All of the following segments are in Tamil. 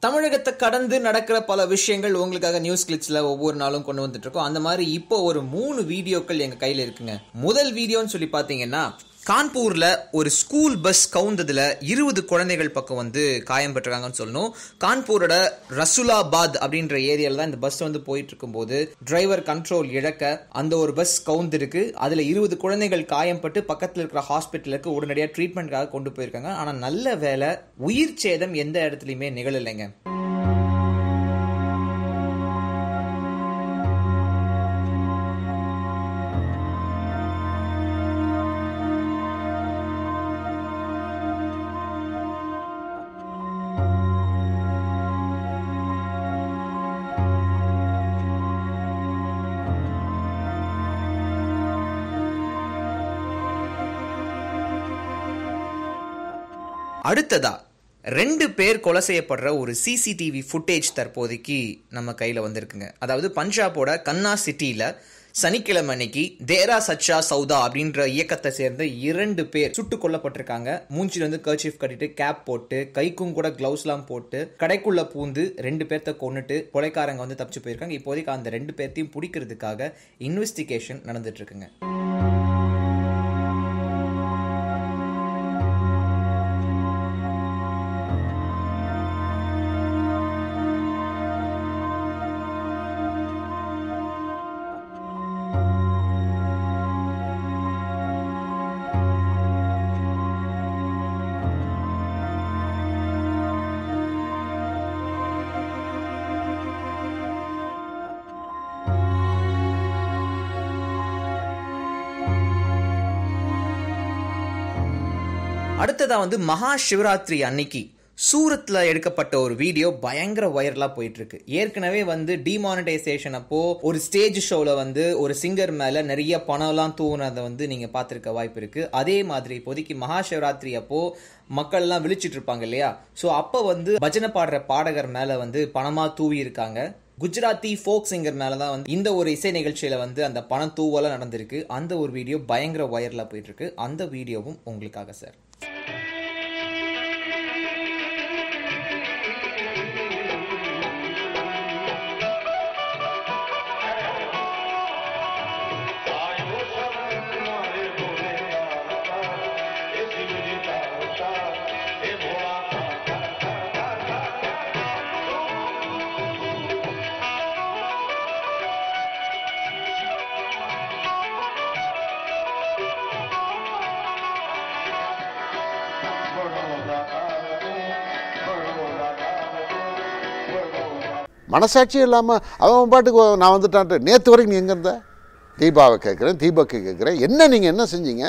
தமிழகத்தை கடந்து நடக்கிற பல விஷயங்கள் உங்களுக்காக நியூஸ் கிளிப்ஸ்ல ஒவ்வொரு நாளும் கொண்டு வந்துட்டு இருக்கோம். அந்த மாதிரி இப்போ ஒரு 3 வீடியோக்கள் எங்க கையில இருக்குங்க. முதல் வீடியோன்னு சொல்லி பாத்தீங்கன்னா, கான்பூர்ல ஒரு ஸ்கூல் பஸ் கவுந்ததுல 20 குழந்தைகள் பக்கம் வந்து காயம் பெற்றிருக்காங்கன்னு சொல்லணும். கான்பூரோட ரசூலாபாத் அப்படின்ற ஏரியால தான் இந்த பஸ் வந்து போயிட்டு இருக்கும்போது டிரைவர் கண்ட்ரோல் இழக்க அந்த ஒரு பஸ் கவுந்திருக்கு. அதுல 20 குழந்தைகள் காயம்பட்டு பக்கத்தில் இருக்கிற ஹாஸ்பிட்டலுக்கு உடனடியாக ட்ரீட்மெண்ட்காக கொண்டு போயிருக்காங்க. ஆனா நல்ல வேலை, உயிர் சேதம் எந்த இடத்துலயுமே நிகழலைங்க. அடுத்ததா 2 பேர் கொலை செய்யப்படுற ஒரு சிசிடிவி ஃபுட்டேஜ் தற்போதைக்கு நம்ம கையில வந்திருக்குங்க. அதாவது பஞ்சாபோட கன்னா சிட்டியில சனிக்கிழமை அன்னைக்கு தேரா சச்சா சௌதா அப்படின்ற இயக்கத்தை சேர்ந்த 2 பேர் சுட்டு கொல்லப்பட்டிருக்காங்க. மூஞ்சில வந்து கர்ச்சீஃப் கட்டிட்டு கேப் போட்டு கைக்கும் கூட கிளவுஸ் எல்லாம் போட்டு கடைக்குள்ள பூந்து 2 பேர்த்த கொன்னுட்டு கொலைக்காரங்க வந்து தப்பிச்சு போயிருக்காங்க. இப்போதைக்கு அந்த 2 பேர்த்தையும் பிடிக்கிறதுக்காக இன்வெஸ்டிகேஷன் நடந்துட்டு இருக்குங்க. அடுத்ததா வந்து மகா சிவராத்திரி அன்னைக்கு சூரத்ல எடுக்கப்பட்ட ஒரு வீடியோ பயங்கர வைரலா போயிட்டு இருக்கு. ஏற்கனவே வந்து டிமானிட்டைசேஷன் அப்போ ஒரு ஸ்டேஜ் ஷோல வந்து ஒரு சிங்கர் மேல நிறைய பணம் எல்லாம் தூவுனதை வந்து நீங்க பார்த்திருக்க வாய்ப்பு இருக்கு. அதே மாதிரி இப்போதைக்கு மகா சிவராத்திரி அப்போ மக்கள் எல்லாம் விழிச்சிட்டு இருப்பாங்க இல்லையா? சோ அப்ப வந்து பஜனை பாடுற பாடகர் மேல வந்து பணமா தூவி இருக்காங்க. குஜராத்தி ஃபோக் சிங்கர் மேலதான் வந்து இந்த ஒரு இசை நிகழ்ச்சியில வந்து அந்த பணம் தூவலாம் நடந்திருக்கு. அந்த ஒரு வீடியோ பயங்கர வைரலா போயிட்டு இருக்கு. அந்த வீடியோவும் உங்களுக்காக சார். மனசாட்சி இல்லாமல் அவன் பாட்டுக்கு நான் வந்துட்டான்ட்டு. நேற்று வரைக்கும் நீ எங்கே இருந்த? தீபாவை கேட்குறேன், தீபக்கு கேட்குறேன், என்ன நீங்கள் என்ன செஞ்சீங்க?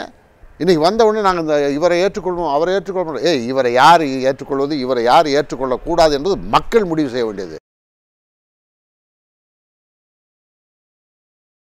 இன்றைக்கி வந்த உடனே நாங்கள் இந்த இவரை ஏற்றுக்கொள்ளணும், அவரை ஏற்றுக்கொள்ளணும். இவரை யார் ஏற்றுக்கொள்வது, இவரை யார் ஏற்றுக்கொள்ளக்கூடாது என்பது மக்கள் முடிவு செய்ய வேண்டியது.